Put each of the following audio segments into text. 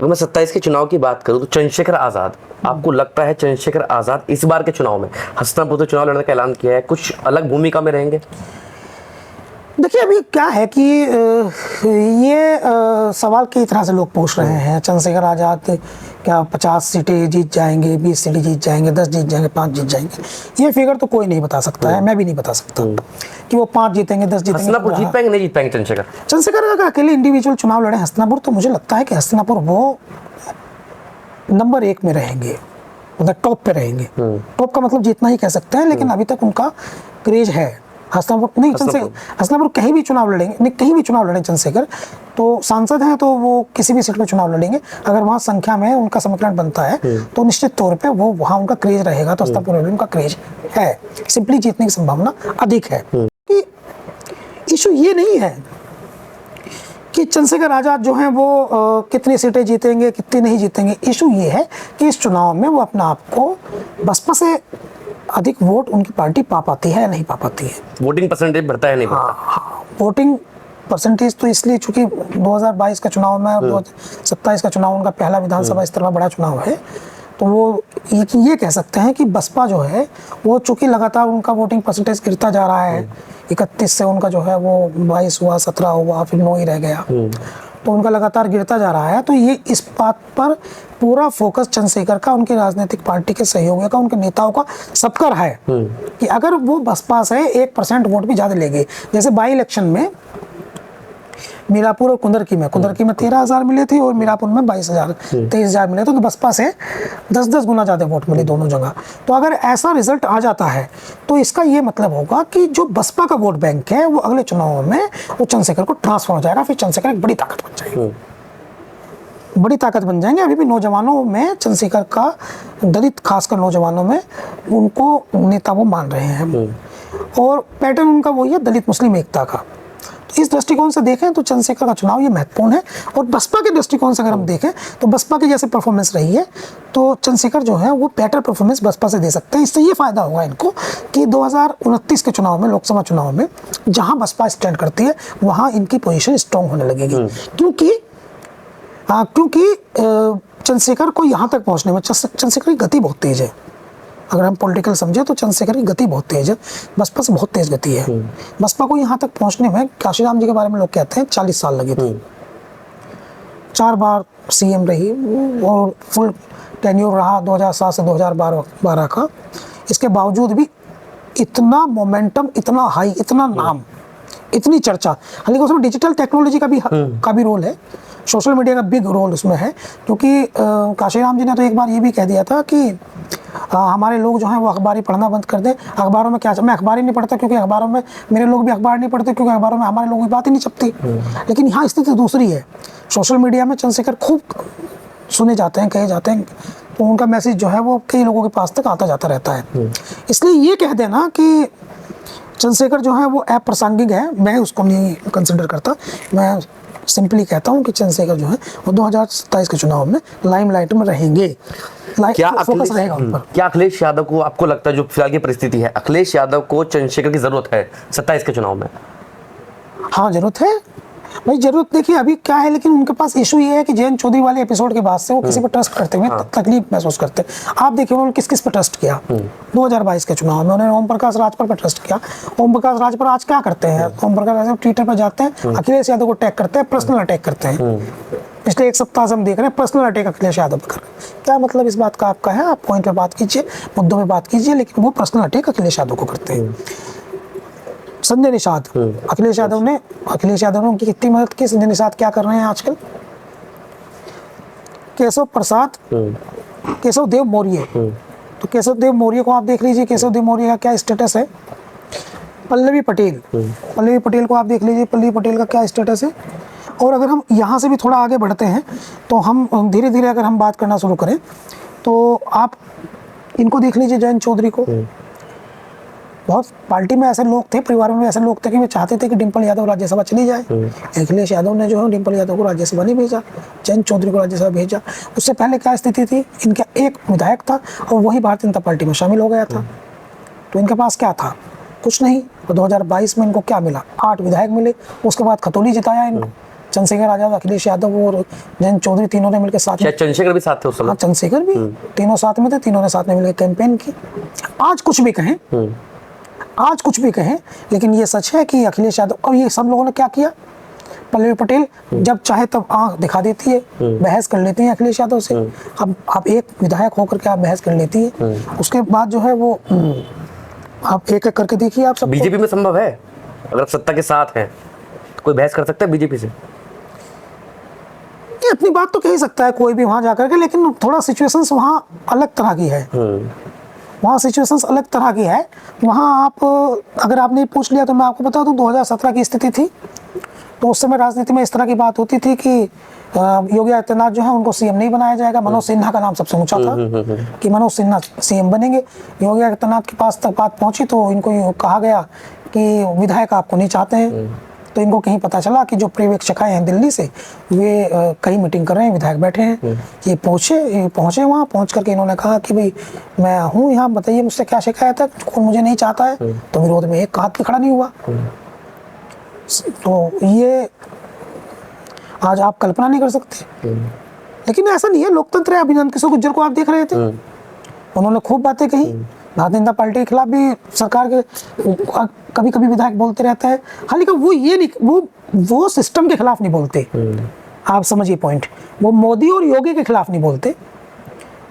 अगर मैं 27 के चुनाव की बात करूं तो चंद्रशेखर आजाद, आपको लगता है चंद्रशेखर आजाद इस बार के चुनाव में हस्तिनापुर से चुनाव लड़ने का ऐलान किया है, कुछ अलग भूमिका में रहेंगे? देखिए अभी क्या है कि ये सवाल कई तरह से लोग पूछ रहे हैं। चंद्रशेखर आजाद क्या 50 सीटें जीत जाएंगे, 20 सीटें जीत जाएंगे, 10 जीत जाएंगे, 5 जीत जाएंगे? ये फिगर तो कोई नहीं बता सकता है, मैं भी नहीं बता सकता कि वो 5 जीतेंगे, 10 जीतेंगे। हस्तिनापुर जीत पाएंगे, नहीं जीत पाएंगे चंद्रशेखर? चंद्रशेखर अगर अकेले इंडिविजुअल चुनाव लड़े हस्तिनापुर, तो मुझे लगता है कि हस्तिनापुर वो नंबर 1 में रहेंगे, मतलब टॉप पे रहेंगे। टॉप का मतलब जीतना ही कह सकते हैं, लेकिन अभी तक उनका क्रेज है। हस्तिनापुर नहीं, हस्तिनापुर कहीं भी चुनाव लड़ेंगे, नहीं कहीं भी चुनाव लड़े चंद्रशेखर, तो सांसद हैं तो वो किसी भी सीट पे चुनाव लड़ेंगे। अगर वहाँ संख्या में उनका समीकरण बनता है तो निश्चित तौर पे वो वहाँ उनका क्रेज रहेगा। तो हस्तिनापुर में उनका क्रेज है, सिंपली जीतने की संभावना अधिक है। कि इशू ये नहीं है कि चंद्रशेखर आजाद जो हैं वो कितनी सीटें जीतेंगे, कितनी नहीं जीतेंगे। इशू ये है कि इस चुनाव में वो अपने आप को बसपा से अधिक वोट उनकी पार्टी पा पाती है या नहीं पा पाती है। वोटिंग परसेंटेज बढ़ता है नहीं बढ़ता? हाँ, वोटिंग परसेंटेज तो इसलिए चूंकि 2022 का चुनाव में 2027 का चुनाव उनका पहला विधानसभा स्तर में बड़ा चुनाव है, तो वो ये कह सकते हैं कि बसपा जो है वो चूंकि लगातार उनका वोटिंग परसेंटेज गिरता जा रहा है। 31 से उनका जो है वो 22 हुआ, 17 हुआ, फिर 9 ही रह गया, तो उनका लगातार गिरता जा रहा है। तो ये इस बात पर पूरा फोकस चंद्रशेखर का, उनकी राजनीतिक पार्टी के सहयोगियों का, उनके नेताओं का, सबका है कि अगर वो बसपा से 1% वोट भी ज्यादा ले गए। जैसे बाई इलेक्शन में मीरापुर और कुंदरकी में 13,000 मिले थे और मीरापुर में 22,000 23,000 मिले थे, तो बसपा से 10-10 गुना ज्यादा वोट मिले दोनों जगह। तो अगर ऐसा रिजल्ट आ जाता है तो इसका ये मतलब होगा कि जो बसपा का वोट बैंक है वो अगले चुनाव में वो चंद्रशेखर को ट्रांसफर हो जाएगा। फिर चंद्रशेखर एक बड़ी ताकत बन जाएगी, बड़ी ताकत बन जाएंगे। अभी भी नौजवानों में चंद्रशेखर का, दलित खासकर नौजवानों में उनको नेता वो मान रहे हैं, और पैटर्न उनका वही है दलित मुस्लिम एकता का। इस दृष्टिकोण से देखें तो चंद्रशेखर का चुनाव ये महत्वपूर्ण है। और बसपा के दृष्टिकोण से अगर हम देखें तो बसपा की जैसे परफॉर्मेंस रही है, तो चंद्रशेखर जो है वो बेटर परफॉर्मेंस बसपा से दे सकते हैं। इससे ये फायदा होगा इनको कि 2029 के चुनाव में, लोकसभा चुनाव में, जहां बसपा स्टैंड करती है वहां इनकी पोजीशन स्ट्रांग होने लगेगी। क्योंकि चंद्रशेखर को यहाँ तक पहुँचने में चंद्रशेखर की गति बहुत तेज है। अगर हम पॉलिटिकल समझे तो चंद्रशेखर की गति बहुत तेज है, बसपा से बहुत तेज गति है। बसपा को यहाँ तक पहुँचने में काशीराम जी के बारे में लोग कहते हैं 40 साल लगे थे। 4 बार सीएम रही और फुल टेन्योर रहा 2007 से 2012 का। इसके बावजूद भी इतना मोमेंटम, इतना हाई, इतना नाम, इतनी चर्चा। हालांकि उसमें डिजिटल टेक्नोलॉजी का भी रोल है, सोशल मीडिया का बिग रोल उसमें है। क्योंकि काशीराम जी ने तो एक बार ये भी कह दिया था कि हमारे लोग जो हैं वो अखबार ही पढ़ना बंद कर दें। अखबारों में क्या, मैं अखबार ही नहीं पढ़ता क्योंकि अखबारों में, मेरे लोग भी अखबार नहीं पढ़ते क्योंकि अखबारों में हमारे लोगों की बात ही नहीं छपती। लेकिन यहाँ स्थिति दूसरी है। सोशल मीडिया में चंद्रशेखर खूब सुने जाते हैं, कहे जाते हैं, तो उनका मैसेज जो है वो कई लोगों के पास तक आता जाता रहता है। इसलिए ये कह देना कि चंद्रशेखर जो है वो अप्रासंगिक है, मैं उसको नहीं कंसिडर करता। मैं सिंपली कहता हूँ कि चंद्रशेखर जो है वो 2027 के चुनाव में लाइमलाइट में रहेंगे। फोकस रहेगा उन पर। क्या अखिलेश यादव को, आपको लगता है जो फिलहाल की परिस्थिति है, अखिलेश यादव को चंद्रशेखर की जरूरत है 27 के चुनाव में? हाँ जरूरत है भाई, जरूरत। देखिए अभी क्या है, लेकिन उनके पास इशू ये है कि जयंत चौधरी वाले एपिसोड के बाद से वो किसी पर ट्रस्ट करते हुए तकलीफ महसूस करते हैं। आप देखिए उन्होंने किस किस पर ट्रस्ट किया 2022 के चुनाव में। उन्होंने ओम प्रकाश राजभर पर ट्रस्ट किया। ओम प्रकाश राजभर आज क्या करते हैं? ओम प्रकाश राजभर ट्विटर पर जाते हैं, अखिलेश यादव को अटैक करते हैं, पर्सनल अटैक करते हैं। पिछले 1 सप्ताह से हम देख रहे हैं पर्सनल अटैक अखिलेश यादव पर कर रहे हैं। क्या मतलब इस बात का आपका है? आप पॉइंट पे बात कीजिए, मुद्दों पे बात कीजिए, लेकिन वो पर्सनल अटैक अखिलेश यादव को करते हैं। संजय निषाद, अखिलेश यादव ने उनकी कितनी मदद की। संजय निषाद क्या कर रहे हैं आजकल? केशव देव मौर्य, तो केशव देव मौर्य को आप देख लीजिए, केशव देव मौर्य का क्या स्टेटस है। पल्लवी पटेल को आप देख लीजिए, पल्लवी पटेल का क्या स्टेटस है। और अगर हम यहाँ से भी थोड़ा आगे बढ़ते हैं तो हम धीरे धीरे अगर हम बात करना शुरू करें तो आप इनको देख लीजिए, जयंत चौधरी को। बहुत पार्टी में ऐसे लोग थे, परिवारों में ऐसे लोग थे कि वे चाहते थे कि डिम्पल यादव राज्यसभा चली जाए। अखिलेश यादव ने जो है डिम्पल यादव को राज्यसभा नहीं भेजा, जयंत चौधरी को राज्यसभा भेजा। उससे पहले क्या स्थिति थी, इनका एक विधायक था और वही भारतीय जनता पार्टी में शामिल हो गया था। तो इनके पास क्या था? कुछ नहीं। तो 2022 में इनको क्या मिला? 8 विधायक मिले। उसके बाद खतौली जिताया इनको, चंद्रशेखर आजाद, अखिलेश यादव और जयंत चौधरी तीनों ने मिलकर साथ में, शायद चंद्रशेखर भी साथ थे उस समय। हाँ चंद्रशेखर भी, तीनों साथ में थे, तीनों ने साथ में मिलकर कैंपेन की। आज कुछ भी कहें, आज कुछ भी कहें, लेकिन ये सच है कि अखिलेश यादव और ये सब लोगों ने क्या किया, पल्लवी पटेल जब चाहे तब आंख दिखा देती है, बहस कर लेती है अखिलेश यादव से। अब आप एक विधायक होकर के आप बहस कर लेती है, उसके बाद जो है वो आप एक एक करके देखिए आप सब। बीजेपी में संभव है, अगर आप सत्ता के साथ हैं तो कोई बहस कर सकता है बीजेपी से? ये अपनी बात तो कह ही सकता है कोई भी वहां जाकर के, लेकिन थोड़ा सिचुएशंस वहां अलग तरह की है। वहाँ सिचुएशंस अलग तरह की है। वहाँ आप अगर आपने पूछ लिया तो मैं आपको बता दूं 2017 की स्थिति थी, तो उस समय राजनीति में इस तरह की बात होती थी कि योगी आदित्यनाथ जो है उनको सीएम नहीं बनाया जाएगा। मनोज सिन्हा का नाम सबसे ऊंचा था कि मनोज सिन्हा सीएम बनेंगे। योगी आदित्यनाथ के पास तक बात पहुंची तो इनको कहा गया कि विधायक आपको नहीं चाहते हैं। तो इनको कहीं पता चला कि जो पर्यवेक्षक आए हैं दिल्ली से वे कहीं मीटिंग कर रहे हैं, विधायक बैठे हैं। ये पहुंचे वहाँ, पहुंच करके इन्होंने कहा कि भाई मैं हूँ यहाँ, बताइए मुझसे क्या शिकायत है, कौन मुझे नहीं चाहता है। तो विरोध में एक हाथ भी खड़ा नहीं हुआ। तो ये आज आप कल्पना नहीं कर सकते। लेकिन ऐसा नहीं है, लोकतंत्र है। अभिनंदन किशोर गुर्जर को आप देख रहे थे, उन्होंने खूब बातें कही। भारतीय जनता पार्टी के खिलाफ भी सरकार के कभी कभी विधायक बोलते रहते हैं। हालांकि वो ये नहीं, वो सिस्टम के खिलाफ नहीं बोलते। आप समझिए पॉइंट, वो मोदी और योगी के खिलाफ नहीं बोलते।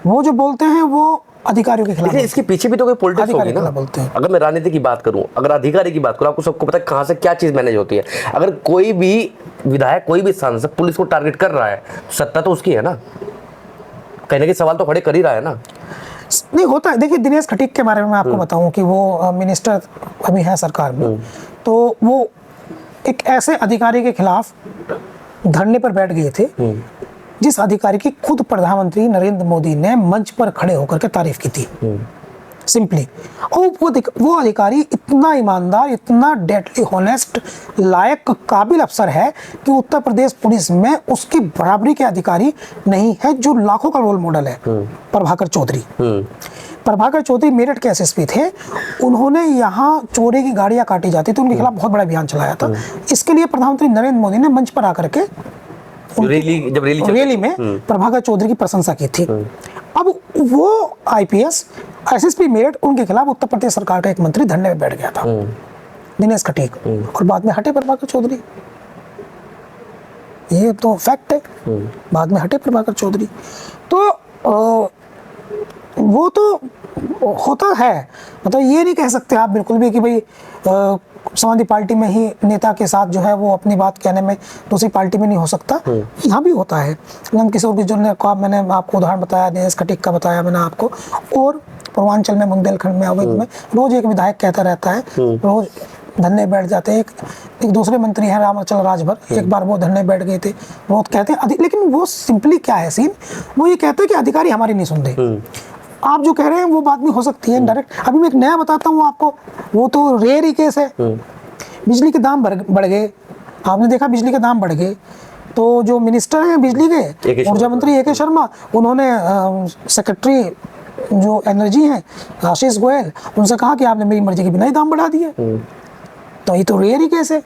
वो जो बोलते हैं वो अधिकारियों के खिलाफ। इसके पीछे भी तो कोई पॉलिटिक्स होगी ना। बोलते हैं। अगर मैं राजनीति की बात करूं, अगर अधिकारी की बात करूं, आपको सबको पता है कहां से क्या चीज मैनेज होती है। अगर कोई भी विधायक, कोई भी सांसद पुलिस को टारगेट कर रहा है, सत्ता तो उसकी है ना, कहीं ना कहीं सवाल तो खड़े कर ही रहा है ना। नहीं होता है। देखिए दिनेश खटीक के बारे में मैं आपको बताऊं कि वो मिनिस्टर अभी है सरकार में, तो वो एक ऐसे अधिकारी के खिलाफ धरने पर बैठ गए थे जिस अधिकारी की खुद प्रधानमंत्री नरेंद्र मोदी ने मंच पर खड़े होकर के तारीफ की थी सिंपली। और वो अधिकारी इतना ईमानदार, इतना डेडली हॉनेस्ट, लायक, काबिल अफसर है कि उत्तर प्रदेश पुलिस में उसकी बराबरी के अधिकारी नहीं है, जो लाखों का रोल मॉडल है। प्रभाकर चौधरी, प्रभाकर चौधरी मेरठ के एसएसपी थे। उन्होंने यहाँ चोरी की गाड़ियां काटी जाती थी, उनके खिलाफ बहुत बड़ा अभियान चलाया था। इसके लिए प्रधानमंत्री नरेंद्र मोदी ने मंच पर आकर के रैली में प्रभाकर चौधरी की प्रशंसा की थी। अब वो आईपीएस एसएसपी मेरठ, उनके खिलाफ उत्तर प्रदेश सरकार का एक मंत्री धरने में बैठ गया था, दिनेश खटीक, और बाद में हटे प्रभाकर चौधरी। ये तो फैक्ट है, बाद में हटे प्रभाकर चौधरी। तो वो तो होता है। मतलब ये नहीं कह सकते आप बिल्कुल भी कि भाई समाजवादी पार्टी में ही नेता के साथ जो है वो अपनी बात कहने में दूसरी पार्टी में नहीं हो सकता। यहाँ भी होता है। नंद किशोर गुर्जर ने कहा, मैंने आपको उदाहरण बताया, दिनेश खटीक का बताया मैंने आपको, और पूर्वांचल में बुंदेलखंड में अवैध में रोज एक विधायक कहता रहता है, रोज धरने बैठ जाते हैं। एक दूसरे मंत्री हैं रामाचल राजभर, एक बार वो धरने बैठ गए थे, वो कहते हैं। लेकिन वो सिंपली क्या है सीन, वो ये कहते हैं कि अधिकारी हमारी नहीं सुनते। आप जो कह रहे हैं वो बात भी हो सकती है डायरेक्ट। अभी मैं एक नया बताता हूँ आपको, वो तो रेयर ही केस है। बिजली के दाम बढ़ गए, आपने देखा बिजली के दाम बढ़ गए, तो जो मिनिस्टर हैं बिजली के, ऊर्जा मंत्री ए के शर्मा, उन्होंने सेक्रेटरी जो एनर्जी हैं आशीष गोयल, उनसे कहा कि आपने मेरी मर्जी के बिना ही दाम बढ़ा दिए। तो ये तो रेयर ही केस है।